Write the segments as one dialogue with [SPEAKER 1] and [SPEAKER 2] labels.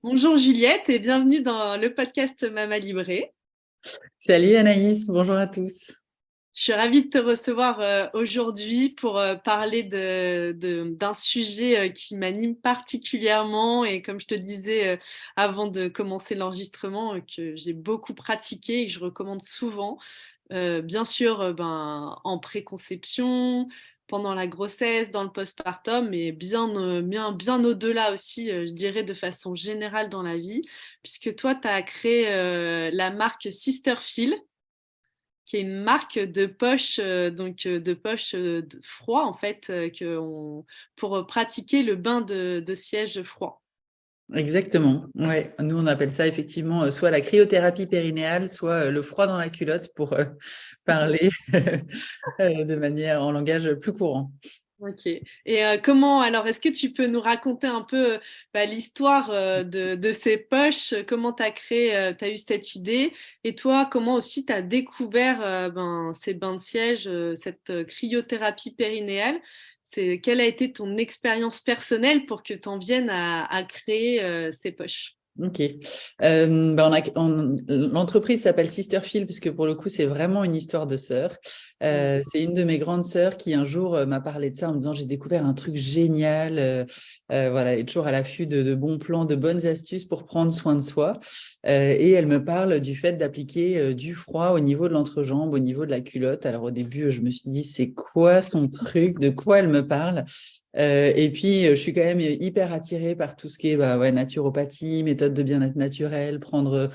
[SPEAKER 1] Bonjour Juliette et bienvenue dans le podcast Mama Libré.
[SPEAKER 2] Salut Anaïs, bonjour à tous.
[SPEAKER 1] Je suis ravie de te recevoir aujourd'hui pour parler d'un sujet qui m'anime particulièrement et comme je te disais avant de commencer l'enregistrement, que j'ai beaucoup pratiqué et que je recommande souvent. Bien sûr, en préconception, pendant la grossesse, dans le postpartum, mais bien au-delà aussi, je dirais de façon générale dans la vie, puisque toi, tu as créé la marque Sisterfeel, qui est une marque de poche, de poche de froid en fait, pour pratiquer le bain de siège froid.
[SPEAKER 2] Exactement. Ouais, nous on appelle ça effectivement soit la cryothérapie périnéale, soit le froid dans la culotte pour parler de manière en langage plus courant.
[SPEAKER 1] Ok. Et comment, alors, est-ce que tu peux nous raconter un peu l'histoire de ces poches? Comment tu as créé, tu as eu cette idée? Et toi, comment aussi tu as découvert ces bains de siège, cette cryothérapie périnéale? Quelle a été ton expérience personnelle pour que tu en viennes à créer ces poches?
[SPEAKER 2] Ok. L'entreprise s'appelle Sisterfield parce que pour le coup, c'est vraiment une histoire de sœur. C'est une de mes grandes sœurs qui un jour m'a parlé de ça en me disant j'ai découvert un truc génial. Voilà, elle est toujours à l'affût de bons plans, de bonnes astuces pour prendre soin de soi. Et elle me parle du fait d'appliquer du froid au niveau de l'entrejambe, au niveau de la culotte. Alors au début, je me suis dit c'est quoi son truc, de quoi elle me parle? Et puis, je suis quand même hyper attirée par tout ce qui est naturopathie, méthode de bien-être naturel, prendre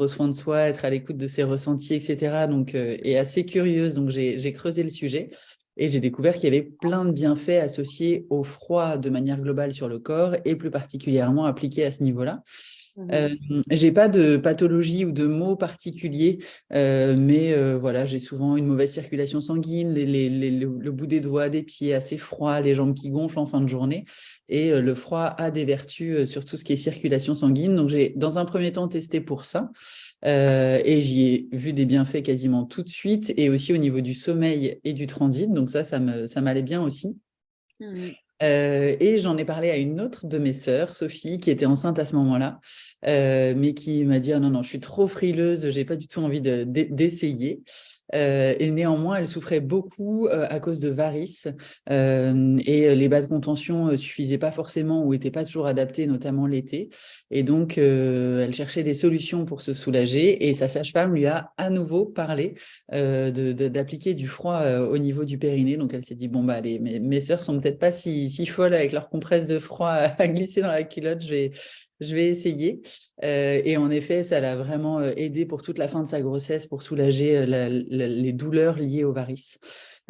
[SPEAKER 2] soin de soi, être à l'écoute de ses ressentis, etc. Donc, et assez curieuse. Donc, j'ai creusé le sujet et j'ai découvert qu'il y avait plein de bienfaits associés au froid de manière globale sur le corps et plus particulièrement appliqués à ce niveau-là.
[SPEAKER 1] Mhm.
[SPEAKER 2] Euh, j'ai pas de pathologie ou de maux particuliers, mais voilà, j'ai souvent une mauvaise circulation sanguine, le bout des doigts, des pieds assez froid, les jambes qui gonflent en fin de journée. Et le froid a des vertus sur tout ce qui est circulation sanguine. Donc j'ai dans un premier temps testé pour ça. Et j'y ai vu des bienfaits quasiment tout de suite, et aussi au niveau du sommeil et du transit. Donc ça m'allait bien aussi.
[SPEAKER 1] Mhm.
[SPEAKER 2] Et j'en ai parlé à une autre de mes sœurs, Sophie, qui était enceinte à ce moment-là, mais qui m'a dit ah non, non, je suis trop frileuse, j'ai pas du tout envie d'essayer. Et néanmoins, elle souffrait beaucoup à cause de varices, et les bas de contention suffisaient pas forcément ou étaient pas toujours adaptés, notamment l'été. Et donc, elle cherchait des solutions pour se soulager. Et sa sage-femme lui a à nouveau parlé d'appliquer du froid au niveau du périnée. Donc, elle s'est dit bon bah allez, mes sœurs sont peut-être pas si folles avec leurs compresses de froid à glisser dans la culotte. Je vais essayer. Et en effet, ça l'a vraiment aidé pour toute la fin de sa grossesse pour soulager les douleurs liées aux varices.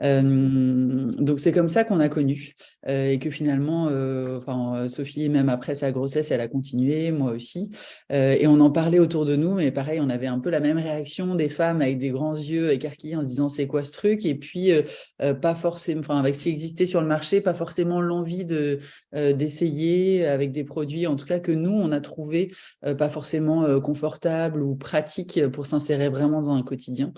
[SPEAKER 2] Donc c'est comme ça qu'on a connu, et que finalement, Sophie, même après sa grossesse, elle a continué, moi aussi. Et on en parlait autour de nous, mais pareil, on avait un peu la même réaction des femmes avec des grands yeux écarquillés en se disant c'est quoi ce truc? Et puis pas forcément, enfin avec ce qui existait sur le marché, pas forcément l'envie d'essayer avec des produits, en tout cas que nous on a trouvé pas forcément confortable ou pratique pour s'insérer vraiment dans un quotidien.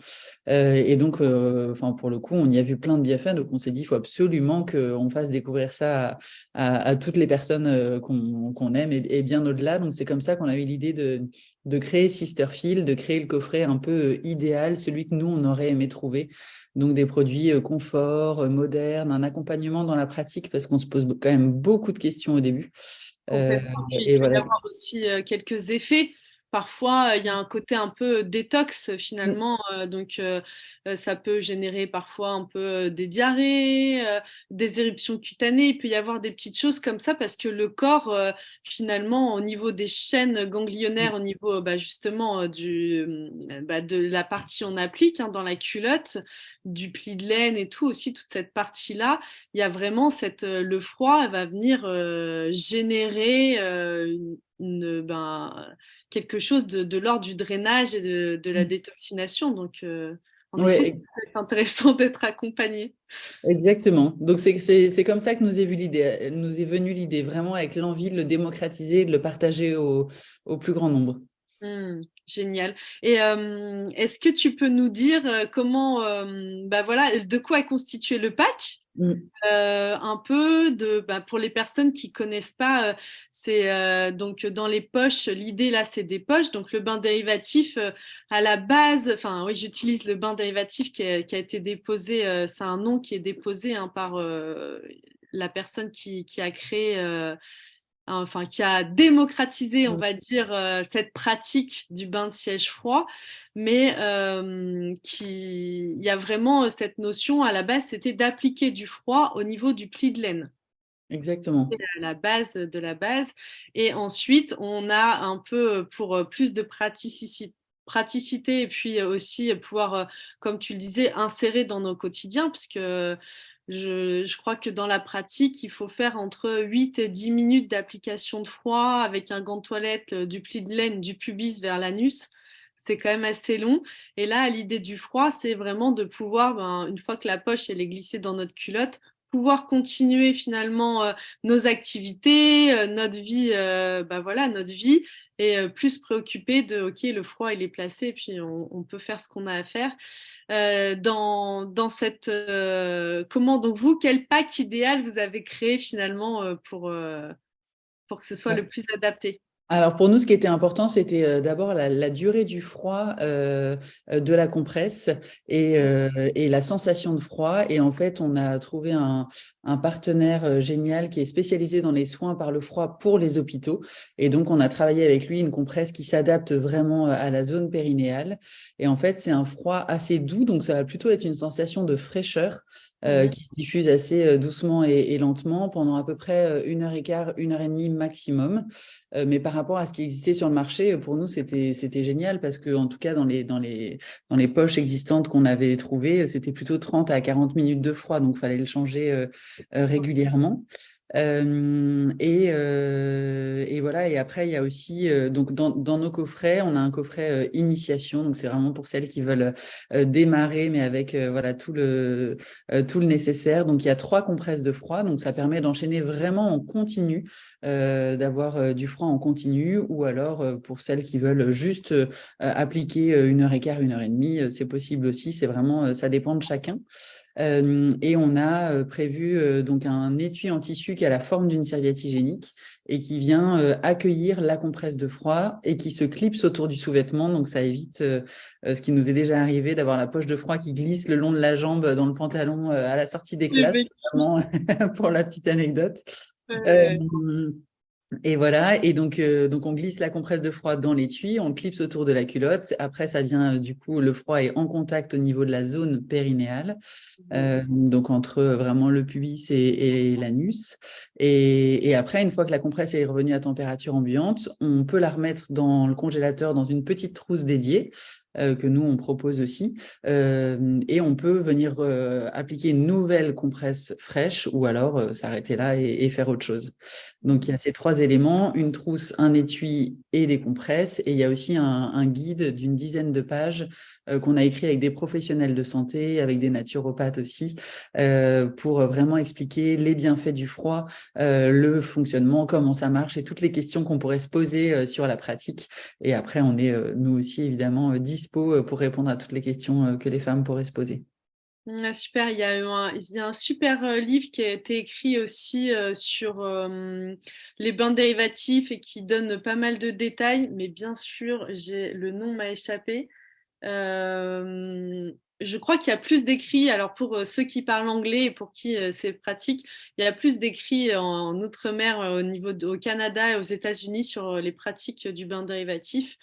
[SPEAKER 2] Et donc, pour le coup, on y a vu plein de bienfaits, donc on s'est dit, il faut absolument qu'on fasse découvrir ça à toutes les personnes qu'on aime et bien au-delà. Donc, c'est comme ça qu'on a eu l'idée de créer Sisterfield, de créer le coffret un peu idéal, celui que nous, on aurait aimé trouver. Donc, des produits confort, modernes, un accompagnement dans la pratique, parce qu'on se pose quand même beaucoup de questions au début. Euh,
[SPEAKER 1] Complètement. Puis il
[SPEAKER 2] et
[SPEAKER 1] peut y
[SPEAKER 2] voilà.
[SPEAKER 1] avoir aussi quelques effets. Parfois, il y a un côté un peu détox finalement, ça peut générer parfois un peu des diarrhées, des éruptions cutanées. Il peut y avoir des petites choses comme ça parce que le corps, finalement, au niveau des chaînes ganglionnaires, au niveau justement de la partie on applique dans la culotte, du pli de laine et tout aussi, toute cette partie-là il y a vraiment le froid va venir générer quelque chose de l'ordre du drainage et de la détoxination. Donc, en effet,
[SPEAKER 2] Ouais,
[SPEAKER 1] c'est intéressant d'être accompagné.
[SPEAKER 2] exactement. Donc c'est comme ça que nous est venue l'idée, vraiment avec l'envie de le démocratiser, de le partager au plus grand nombre.
[SPEAKER 1] Génial. Et est-ce que tu peux nous dire comment, bah voilà, de quoi est constitué le pack?
[SPEAKER 2] Mm.
[SPEAKER 1] Un peu pour les personnes qui connaissent pas, c'est donc dans les poches. L'idée là, c'est des poches. Donc le bain dérivatif à la base. Enfin oui, j'utilise le bain dérivatif qui a été déposé. C'est un nom qui est déposé hein, par la personne qui a créé. Enfin, qui a démocratisé, on va dire, cette pratique du bain de siège froid, mais il y a vraiment cette notion à la base, c'était d'appliquer du froid au niveau du pli de laine.
[SPEAKER 2] Exactement.
[SPEAKER 1] C'est la base de la base. Et ensuite, on a un peu pour plus de praticité et puis aussi pouvoir, comme tu le disais, insérer dans nos quotidiens, parce que je crois que dans la pratique, il faut faire entre 8 et 10 minutes d'application de froid avec un gant de toilette, du pli de laine du pubis vers l'anus. C'est quand même assez long. Et là, l'idée du froid, c'est vraiment de pouvoir, une fois que la poche elle est glissée dans notre culotte, pouvoir continuer finalement nos activités, notre vie, voilà, notre vie, et plus préoccupé de, ok, le froid il est placé, et puis on peut faire ce qu'on a à faire. Dans cette, comment donc vous, quel pack idéal vous avez créé finalement pour que ce soit le plus adapté?
[SPEAKER 2] Alors pour nous, ce qui était important, c'était d'abord la durée du froid de la compresse et la sensation de froid. Et en fait, on a trouvé un partenaire génial qui est spécialisé dans les soins par le froid pour les hôpitaux. Et donc, on a travaillé avec lui une compresse qui s'adapte vraiment à la zone périnéale. Et en fait, c'est un froid assez doux, donc ça va plutôt être une sensation de fraîcheur.
[SPEAKER 1] Mhm.
[SPEAKER 2] Qui se diffuse assez doucement et lentement pendant à peu près 1 heure et quart, 1 heure et demie maximum. Mais par rapport à ce qui existait sur le marché, pour nous, c'était génial parce que, en tout cas, dans les poches existantes qu'on avait trouvées, c'était plutôt 30 à 40 minutes de froid. Donc, il fallait le changer régulièrement. Et voilà. Et après, il y a aussi, donc, dans nos coffrets, on a un coffret initiation. Donc, c'est vraiment pour celles qui veulent démarrer, mais avec voilà, tout le nécessaire. Donc, il y a 3 compresses de froid. Donc, ça permet d'enchaîner vraiment en continu d'avoir du froid en continu, ou alors pour celles qui veulent juste appliquer 1 heure et quart, 1 heure et demie, c'est possible aussi. C'est vraiment, ça dépend de chacun. Et on a prévu donc un étui en tissu qui a la forme d'une serviette hygiénique et qui vient accueillir la compresse de froid et qui se clipse autour du sous-vêtement. Donc ça évite ce qui nous est déjà arrivé d'avoir la poche de froid qui glisse le long de la jambe dans le pantalon à la sortie des
[SPEAKER 1] J'ai
[SPEAKER 2] classes,
[SPEAKER 1] vécu.
[SPEAKER 2] vraiment, pour la petite anecdote. Euh,
[SPEAKER 1] Euh,
[SPEAKER 2] et voilà, et donc on glisse la compresse de froid dans l'étui, on clipse autour de la culotte. Après, ça vient, du coup, le froid est en contact au niveau de la zone périnéale, donc entre vraiment le pubis et l'anus. Et après, une fois que la compresse est revenue à température ambiante, on peut la remettre dans le congélateur dans une petite trousse dédiée. Que nous, on propose aussi. Et on peut venir appliquer une nouvelle compresse fraîche ou alors s'arrêter là et faire autre chose. Donc, il y a ces 3 éléments, une trousse, un étui et des compresses. Et il y a aussi un guide d'une dizaine de pages qu'on a écrit avec des professionnels de santé, avec des naturopathes aussi, pour vraiment expliquer les bienfaits du froid, le fonctionnement, comment ça marche et toutes les questions qu'on pourrait se poser sur la pratique. Et après, on est, nous aussi, évidemment, dispo pour répondre à toutes les questions que les femmes pourraient se poser.
[SPEAKER 1] Super, il y a un super livre qui a été écrit aussi sur les bains dérivatifs et qui donne pas mal de détails, mais bien sûr, le nom m'a échappé. Je crois qu'il y a plus d'écrits, alors pour ceux qui parlent anglais et pour qui c'est pratique, il y a plus d'écrits en outre-mer au Canada et aux États-Unis sur les pratiques du bain dérivatif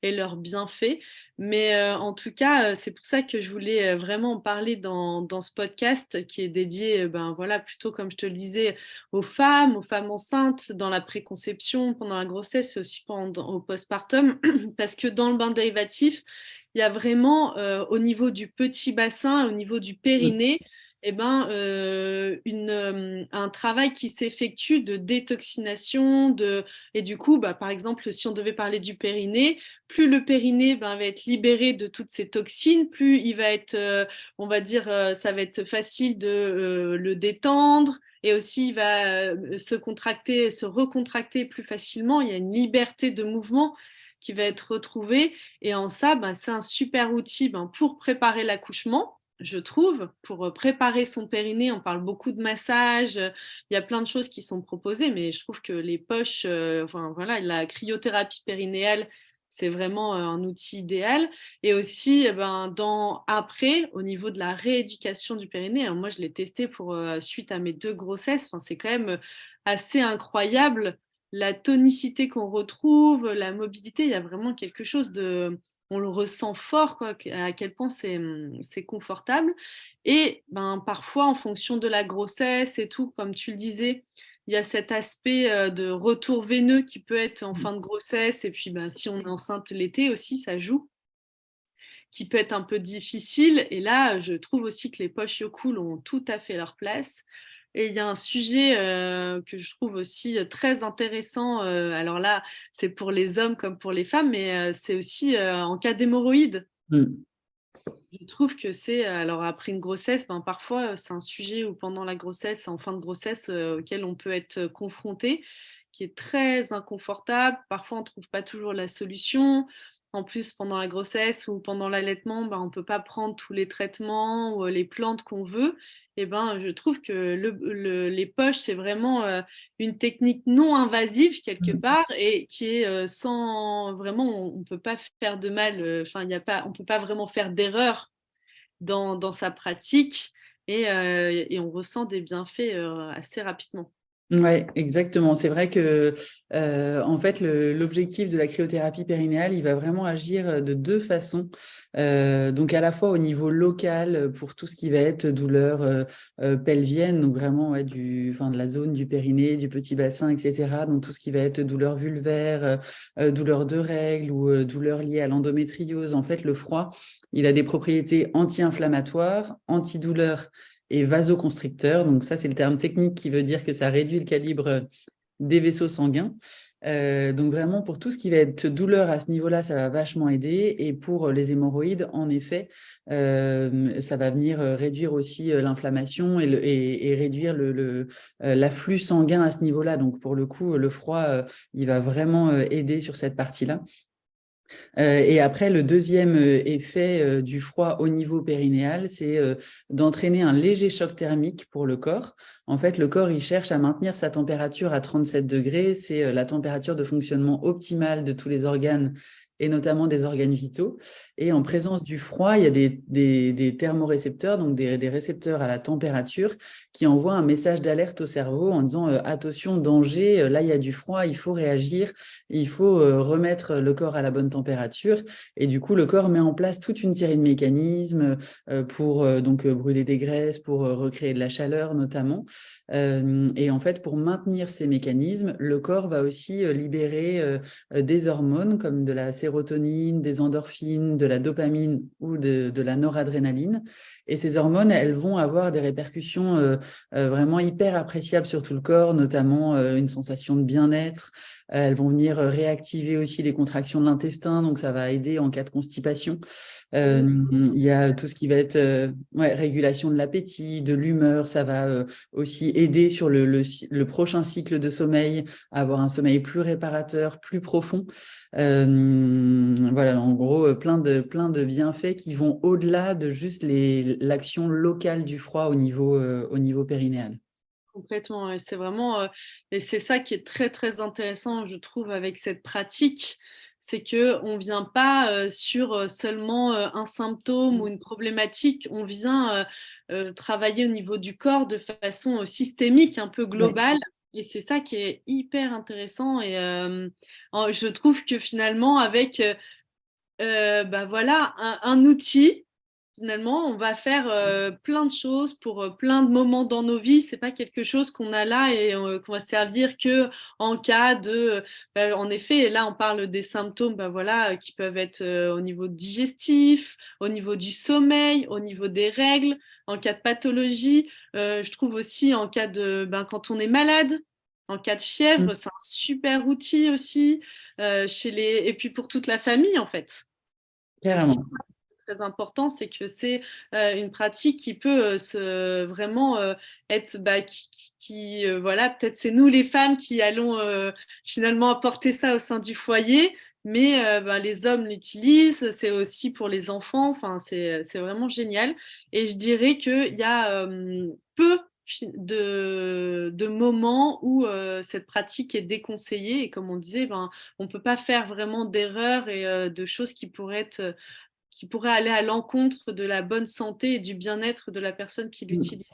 [SPEAKER 1] et leurs bienfaits. Mais en tout cas, c'est pour ça que je voulais vraiment en parler dans ce podcast qui est dédié, ben voilà, plutôt comme je te le disais, aux femmes enceintes, dans la préconception, pendant la grossesse et aussi pendant au postpartum, parce que dans le bain dérivatif, il y a vraiment au niveau du petit bassin, au niveau du périnée, eh ben, un travail qui s'effectue de détoxination, et du coup, bah, par exemple, si on devait parler du périnée, plus le périnée ben, va être libéré de toutes ces toxines, plus il va être, on va dire, ça va être facile de le détendre. Et aussi, il va se contracter, se recontracter plus facilement. Il y a une liberté de mouvement qui va être retrouvé. Et en ça, c'est un super outil pour préparer l'accouchement, je trouve, pour préparer son périnée. On parle beaucoup de massage, il y a plein de choses qui sont proposées, mais je trouve que les poches, enfin voilà, la cryothérapie périnéale, c'est vraiment un outil idéal. Et aussi, après, au niveau de la rééducation du périnée, hein, moi je l'ai testé suite à mes 2 grossesses. Enfin, c'est quand même assez incroyable la tonicité qu'on retrouve, la mobilité. Il y a vraiment quelque chose de, on le ressent fort, quoi, à quel point c'est confortable. Et parfois, en fonction de la grossesse et tout, comme tu le disais, il y a cet aspect de retour veineux qui peut être en fin de grossesse. Et puis, si on est enceinte l'été aussi, ça joue, qui peut être un peu difficile. Et là, je trouve aussi que les poches Yocool ont tout à fait leur place. Et il y a un sujet que je trouve aussi très intéressant. Alors là, c'est pour les hommes comme pour les femmes, mais c'est aussi en cas d'hémorroïdes.
[SPEAKER 2] Mm.
[SPEAKER 1] Je trouve que c'est, alors après une grossesse, parfois c'est un sujet ou pendant la grossesse, en fin de grossesse, auquel on peut être confronté, qui est très inconfortable. Parfois on ne trouve pas toujours la solution. En plus, pendant la grossesse ou pendant l'allaitement, on ne peut pas prendre tous les traitements ou les plantes qu'on veut. Et je trouve que les poches, c'est vraiment une technique non invasive quelque part et qui est sans vraiment, on ne peut pas faire de mal. Enfin, il y a pas, on peut pas vraiment faire d'erreur dans sa pratique et on ressent des bienfaits assez rapidement.
[SPEAKER 2] Ouais, exactement. C'est vrai que en fait, l'objectif de la cryothérapie périnéale, il va vraiment agir de 2 façons. Donc à la fois au niveau local pour tout ce qui va être douleur pelvienne, donc vraiment de la zone du périnée, du petit bassin, etc. Donc tout ce qui va être douleur vulvaire, douleur de règles ou douleur liée à l'endométriose. En fait, le froid, il a des propriétés anti-inflammatoires, antidouleurs et vasoconstricteur. Donc ça, c'est le terme technique qui veut dire que ça réduit le calibre des vaisseaux sanguins. Donc vraiment, pour tout ce qui va être douleur à ce niveau-là, ça va vachement aider. Et pour les hémorroïdes, en effet, ça va venir réduire aussi l'inflammation et réduire l'afflux sanguin à ce niveau-là. Donc pour le coup, le froid, il va vraiment aider sur cette partie-là. Et après, le deuxième effet du froid au niveau périnéal, c'est d'entraîner un léger choc thermique pour le corps. En fait, le corps, il cherche à maintenir sa température à 37 degrés. C'est la température de fonctionnement optimale de tous les organes et notamment des organes vitaux. Et en présence du froid, il y a des thermorécepteurs, donc des récepteurs à la température, qui envoient un message d'alerte au cerveau en disant attention, danger, là il y a du froid, il faut réagir, il faut remettre le corps à la bonne température. Et du coup, le corps met en place toute une série de mécanismes pour brûler des graisses, pour recréer de la chaleur notamment. Et en fait, pour maintenir ces mécanismes, le corps va aussi libérer des hormones comme de la sérotonine, des endorphines, de la dopamine ou de la noradrénaline. Et ces hormones, elles vont avoir des répercussions vraiment hyper appréciables sur tout le corps, notamment une sensation de bien-être. Elles vont venir réactiver aussi les contractions de l'intestin, donc ça va aider en cas de constipation. Il y a tout ce qui va être régulation de l'appétit, de l'humeur, ça va aussi aider sur le prochain cycle de sommeil, à avoir un sommeil plus réparateur, plus profond. Voilà, en gros, plein de bienfaits qui vont au-delà de juste l'action locale du froid au niveau périnéal.
[SPEAKER 1] Complètement, ouais. C'est vraiment, et c'est ça qui est très très intéressant, je trouve, avec cette pratique, c'est que on vient pas sur seulement un symptôme ou une problématique, on vient travailler au niveau du corps de façon systémique, un peu
[SPEAKER 2] Ouais.
[SPEAKER 1] globale. Et c'est ça qui est hyper intéressant. Et je trouve que finalement, avec voilà, un outil. Finalement, on va faire plein de choses pour plein de moments dans nos vies. C'est pas quelque chose qu'on a là et qu'on va servir que en cas de. En effet, là, on parle des symptômes, voilà, qui peuvent être au niveau digestif, au niveau du sommeil, au niveau des règles, en cas de pathologie. Je trouve aussi en cas de, quand on est malade, en cas de
[SPEAKER 2] Mm.
[SPEAKER 1] fièvre, c'est un super outil aussi et puis pour toute la famille en fait. Aussi,
[SPEAKER 2] Carrément.
[SPEAKER 1] très important, c'est que c'est une pratique qui peut vraiment être, voilà, peut-être c'est nous les femmes qui allons finalement apporter ça au sein du foyer, mais les hommes l'utilisent, c'est aussi pour les enfants, enfin c'est vraiment génial. Et je dirais qu'il y a peu de moments où cette pratique est déconseillée et comme on disait, on peut pas faire vraiment d'erreurs et de choses qui pourraient aller à l'encontre de la bonne santé et du bien-être de la personne qui l'utilise.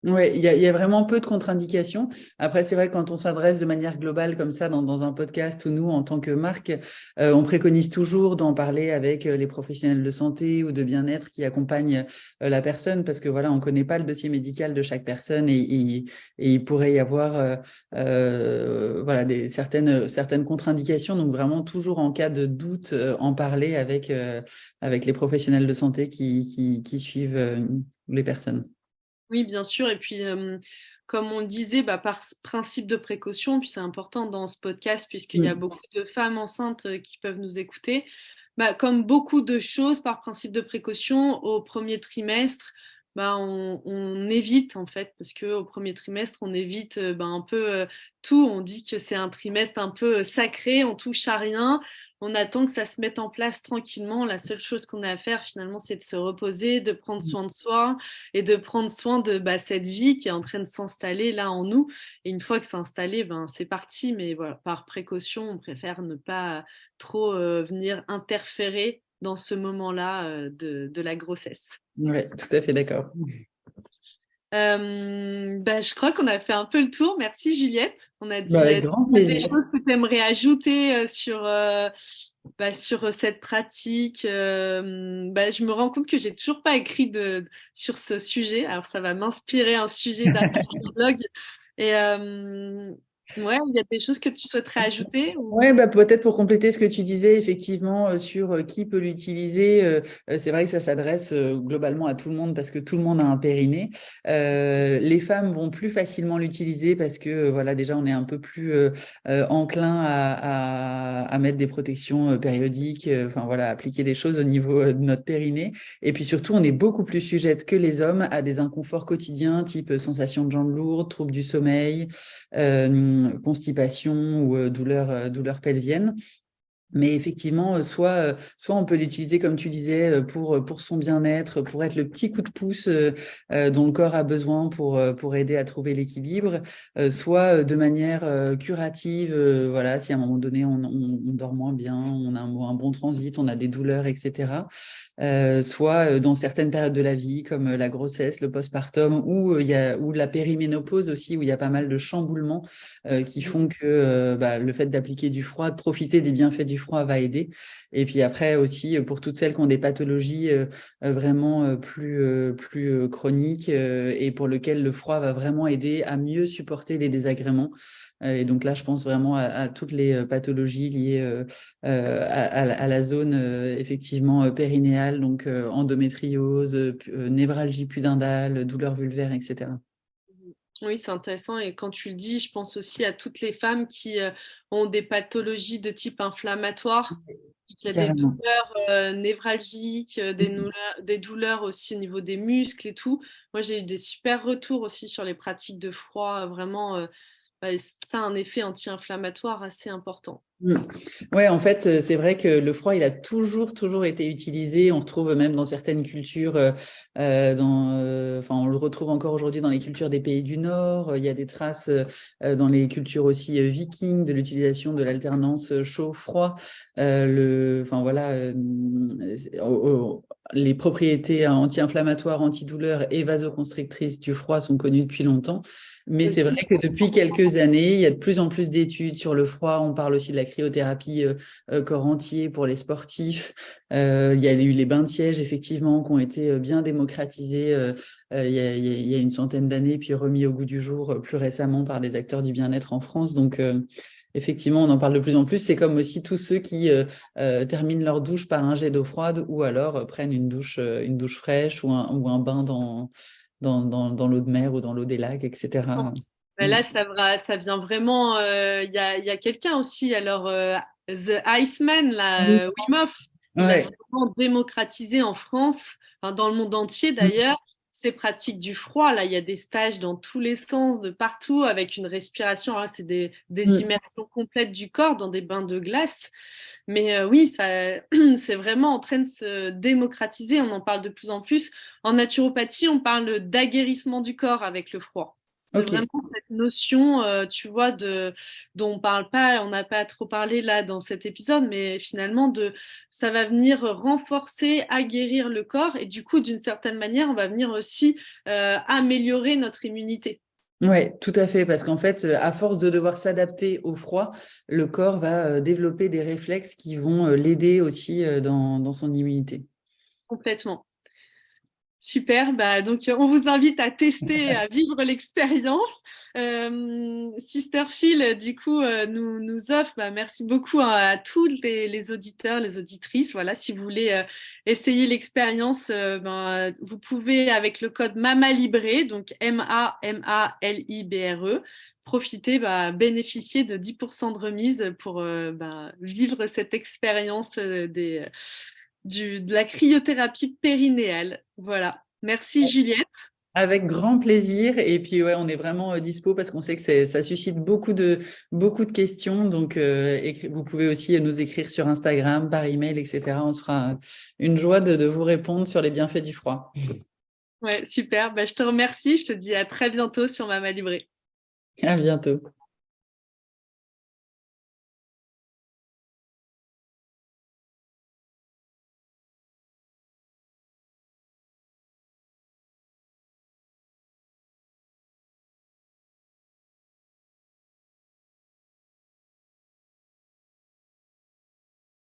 [SPEAKER 2] Oui, il y a vraiment peu de contre-indications. Après, c'est vrai que quand on s'adresse de manière globale comme ça dans un podcast ou nous, en tant que marque, on préconise toujours d'en parler avec les professionnels de santé ou de bien-être qui accompagnent la personne parce que voilà, on ne connaît pas le dossier médical de chaque personne et il pourrait y avoir voilà, certaines contre-indications. Donc vraiment, toujours en cas de doute, en parler avec les professionnels de santé qui suivent les personnes.
[SPEAKER 1] Oui, bien sûr. Et puis, comme on le disait, par principe de précaution, puis c'est important dans ce podcast, puisqu'il y a
[SPEAKER 2] Mm.
[SPEAKER 1] beaucoup de femmes enceintes qui peuvent nous écouter, comme beaucoup de choses, par principe de précaution, au premier trimestre, on évite, en fait, parce qu'au premier trimestre, on évite un peu tout. On dit que c'est un trimestre un peu sacré, on touche à rien. On attend que ça se mette en place tranquillement. La seule chose qu'on a à faire, finalement, c'est de se reposer, de prendre soin de soi et de prendre soin de cette vie qui est en train de s'installer là en nous. Et une fois que c'est installé, c'est parti. Mais voilà, par précaution, on préfère ne pas trop venir interférer dans ce moment-là de la grossesse.
[SPEAKER 2] Ouais, tout à fait d'accord.
[SPEAKER 1] Je crois qu'on a fait un peu le tour. Merci Juliette. On a
[SPEAKER 2] Bah,
[SPEAKER 1] dit
[SPEAKER 2] avec grand
[SPEAKER 1] des
[SPEAKER 2] plaisir.
[SPEAKER 1] choses que tu aimerais ajouter sur cette pratique. Je me rends compte que j'ai toujours pas écrit sur ce sujet. Alors ça va m'inspirer un sujet d'article de blog. Et ouais, il y a des choses que tu souhaiterais ajouter ou...
[SPEAKER 2] Ouais, peut-être pour compléter ce que tu disais, effectivement, sur qui peut l'utiliser, c'est vrai que ça s'adresse globalement à tout le monde parce que tout le monde a un périnée. Les femmes vont plus facilement l'utiliser parce que, voilà, déjà, on est un peu plus enclin à mettre des protections périodiques, enfin, voilà, appliquer des choses au niveau de notre périnée. Et puis surtout, on est beaucoup plus sujette que les hommes à des inconforts quotidiens, type sensation de jambes lourdes, troubles du sommeil, constipation ou douleurs pelviennes. Mais effectivement, soit on peut l'utiliser, comme tu disais, pour son bien-être, pour être le petit coup de pouce dont le corps a besoin pour aider à trouver l'équilibre, soit de manière curative, voilà, si à un moment donné on dort moins bien, on a un bon transit, on a des douleurs, etc. Soit dans certaines périodes de la vie, comme la grossesse, le postpartum, ou la périménopause aussi, où il y a pas mal de chamboulements qui font que le fait d'appliquer du froid, de profiter des bienfaits du froid va aider. Et puis après aussi, pour toutes celles qui ont des pathologies vraiment plus chroniques et pour lesquelles le froid va vraiment aider à mieux supporter les désagréments. Et donc là, je pense vraiment à toutes les pathologies liées à la zone effectivement périnéale, donc endométriose, névralgie pudendale, douleurs vulvaires, etc.
[SPEAKER 1] Oui, c'est intéressant. Et quand tu le dis, je pense aussi à toutes les femmes qui ont des pathologies de type inflammatoire. Il y a des
[SPEAKER 2] Carrément.
[SPEAKER 1] douleurs névralgiques, des douleurs aussi au niveau des muscles et tout. Moi, j'ai eu des super retours aussi sur les pratiques de froid. Vraiment, ça a un effet anti-inflammatoire assez important.
[SPEAKER 2] Mm. Ouais, en fait, c'est vrai que le froid, il a toujours été utilisé. On retrouve même dans certaines cultures, enfin, on le retrouve encore aujourd'hui dans les cultures des pays du Nord. Il y a des traces dans les cultures aussi vikings de l'utilisation de l'alternance chaud-froid. Enfin voilà, les propriétés anti-inflammatoires, antidouleurs et vasoconstrictrices du froid sont connues depuis longtemps. Mais c'est vrai que depuis quelques années, il y a de plus en plus d'études sur le froid. On parle aussi de la cryothérapie corps entier pour les sportifs. Il y a eu les bains de siège, effectivement, qui ont été bien démocratisés il y a une centaine d'années, puis remis au goût du jour plus récemment par des acteurs du bien-être en France. Donc, effectivement, on en parle de plus en plus. C'est comme aussi tous ceux qui terminent leur douche par un jet d'eau froide ou alors prennent une douche fraîche ou un bain dans l'eau de mer ou dans l'eau des lacs, etc. Mm.
[SPEAKER 1] Là, ça vient vraiment. Il y a quelqu'un aussi, alors The Iceman, là,
[SPEAKER 2] Oui.
[SPEAKER 1] Wim Hof, il a
[SPEAKER 2] Ouais.
[SPEAKER 1] vraiment démocratisé en France, enfin, dans le monde entier
[SPEAKER 2] Mm.
[SPEAKER 1] d'ailleurs. ces pratiques du froid. Là, il y a des stages dans tous les sens, de partout, avec une respiration. Alors, c'est des
[SPEAKER 2] Mm.
[SPEAKER 1] immersions complètes du corps dans des bains de glace. Mais oui, ça, c'est vraiment en train de se démocratiser. On en parle de plus en plus. En naturopathie, on parle d'aguerrissement du corps avec le froid. De
[SPEAKER 2] Ok.
[SPEAKER 1] vraiment cette notion, tu vois, dont on parle pas, on n'a pas trop parlé là dans cet épisode, mais finalement ça va venir renforcer, aguerrir le corps et du coup, d'une certaine manière, on va venir aussi améliorer notre immunité.
[SPEAKER 2] Ouais, tout à fait, parce qu'en fait, à force de devoir s'adapter au froid, le corps va développer des réflexes qui vont l'aider aussi dans son immunité.
[SPEAKER 1] Complètement. Super, bah donc on vous invite à tester, à vivre l'expérience. Sister Phil, du coup, nous offre, bah, merci beaucoup à tous les auditeurs, les auditrices. Voilà, si vous voulez essayer l'expérience, ben, vous pouvez avec le code MAMALIBRE, donc MAMALIBRE, profiter, bah, bénéficier de 10% de remise pour bah, vivre cette expérience de la cryothérapie périnéale. Voilà. Merci Juliette.
[SPEAKER 2] Avec grand plaisir. Et puis, ouais, on est vraiment dispo parce qu'on sait que ça suscite beaucoup de questions. Donc, vous pouvez aussi nous écrire sur Instagram, par email, etc. On se fera une joie de vous répondre sur les bienfaits du froid.
[SPEAKER 1] Ouais, super. Bah, je te remercie. Je te dis à très bientôt sur Mama Libré.
[SPEAKER 2] À bientôt.